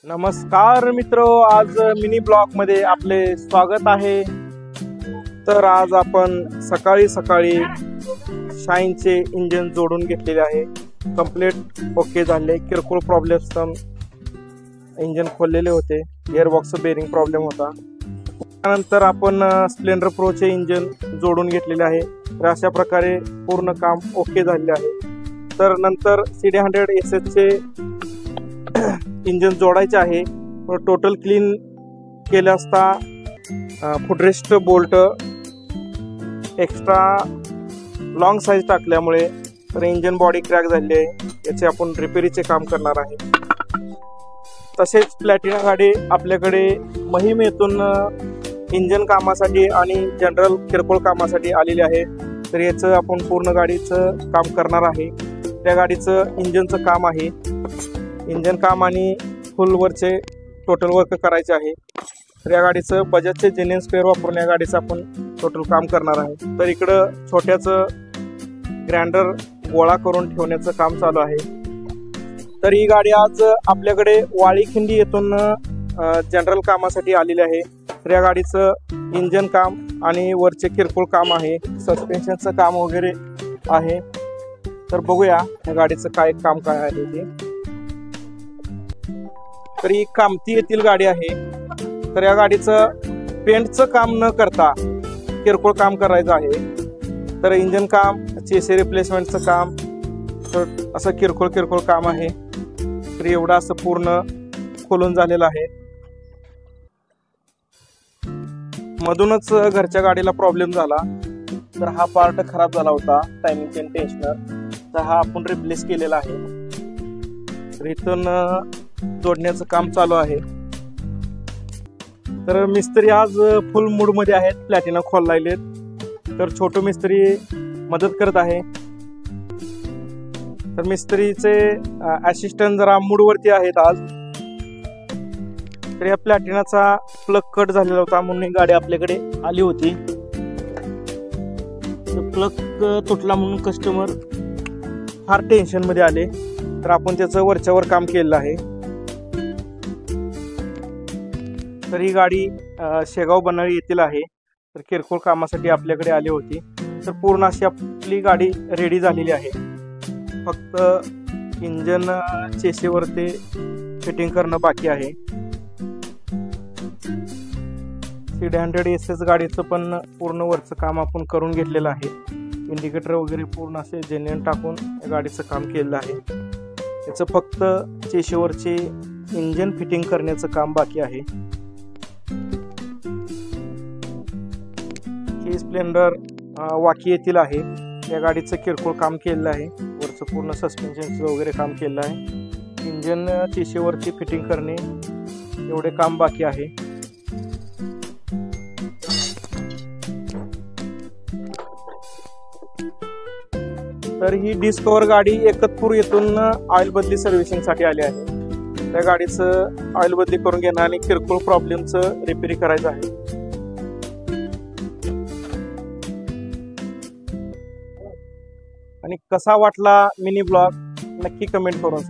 नमस्कार मित्र, आज मिनी ब्लॉग मध्ये आपले स्वागत आहे। तर आज आपण सकाळी सकाळी शाईनचे इंजिन जोडून घेतलेले आहे। कंप्लीट ओके झाले। किरकोळ प्रॉब्लेम्स इंजिन खोललेले होते, गिअरबॉक्स बेरिंग प्रॉब्लेम होता। त्यानंतर आपण स्प्लेंडर प्रोचे इंजिन जोडून घेतलेले आहे। तर अशा प्रकारे पूर्ण काम ओके झाले आहे। तर नंतर CD100 SS चे इंजिन जोडायचे आहे। टोटल क्लीन केले असता footrest bolt extra long size टाकल्यामुळे तर इंजिन बॉडी क्रॅक झाली आहे। याचे आपण रिपेरीचे काम करणार आहे। तसेच प्लॅटिना गाडी आपल्याकडे मोहिमेतून इंजिन कामासाठी आणि जनरल किरकोळ कामासाठी आलेली आहे। तर याचं आपण पूर्ण गाडीचं काम करणार आहे। त्या गाडीचं इंजिनचं काम आहे, इंजन काम आणि फुल वरचे टोटल वर्क करायचे आहे। तर या गाडीचं बजाजचे जेन्युइन स्पेअर वापरून या गाडीचं आपण टोटल काम करणार आहे। तर इकडं छोट्याचं ग्राइंडर गोळा करून ठेवण्याचं काम चालू आहे। तर ही गाडी आज आपल्याकडे वाळीखिंडी येथून जनरल कामासाठी आलेली आहे। तर या गाडीचं इंजन काम आणि वरचे किरकोळ काम आहे, सस्पेन्शनचं काम वगैरे आहे। तर बघूया या गाडीचं काय काम काय आहे ते। तर ही कामती येथील गाडी आहे। तर या गाडीचं पेंटचं काम न करता किरकोळ काम करायचं आहे। तर इंजन काम, चेसी रिप्लेसमेंटचं काम, तर असं किरकोळ काम आहे। तर एवढं असं पूर्ण खोलून झालेलं आहे। मधूनच घरच्या गाडीला प्रॉब्लेम झाला, तर हा पार्ट खराब झाला होता, टायमिंग चेन टेन्शनर। तर हा आपण रिप्लेस केलेला आहे। तर इथून जोडण्याचं काम चालू आहे। तर मिस्त्री आज फुल मूड मध्ये आहेत, प्लॅटिना खोलायलेत। तर छोटू मिस्त्री मदत करत आहे। तर मिस्त्रीचे असिस्टंट जरा मूड वरती आहेत आज। तर या प्लॅटिनाचा प्लग कट झालेला होता म्हणून ही गाडी आपल्याकडे आली होती। प्लग तुटला म्हणून कस्टमर फार टेन्शन मध्ये आले। तर आपण त्याचं वरच्यावर काम केलेलं आहे। तर ही गाडी शेगाव बनाळी येथील आहे। तर किरकोळ कामासाठी आपल्याकडे आली होती। तर पूर्ण अशी आपली गाडी रेडी झालेली आहे। फक्त इंजन चेसीवरती फिटिंग करणं बाकी आहे। CD100 SS गाडीचं पण पूर्ण वरचं काम आपण करून घेतलेलं आहे। इंडिकेटर वगैरे पूर्ण असे जेन्युइन टाकून गाडीचं काम केलेलं आहे। याचं फक्त चेसीवरचे इंजन फिटिंग करण्याचं काम बाकी आहे। ही स्प्लेंडर वाकी येथील आहे। या गाडीचं किरकोळ काम केलेलं आहे, वरचं पूर्ण सस्पेन्शनचं वगैरे काम केलेलं आहे। इंजन चेसीवरची फिटिंग करणे एवढे काम बाकी आहे। तर ही डिस्कवर गाडी एकतपूर येथून ऑइल बदली सर्व्हिसिंग साठी आली आहे। त्या गाडीचं ऑइल बदली करून घेणं आणि किरकोळ प्रॉब्लेमचं रिपेरी करायचं आहे। आणि कसा वाटला मिनी ब्लॉग नक्की कमेंट करून सांगा।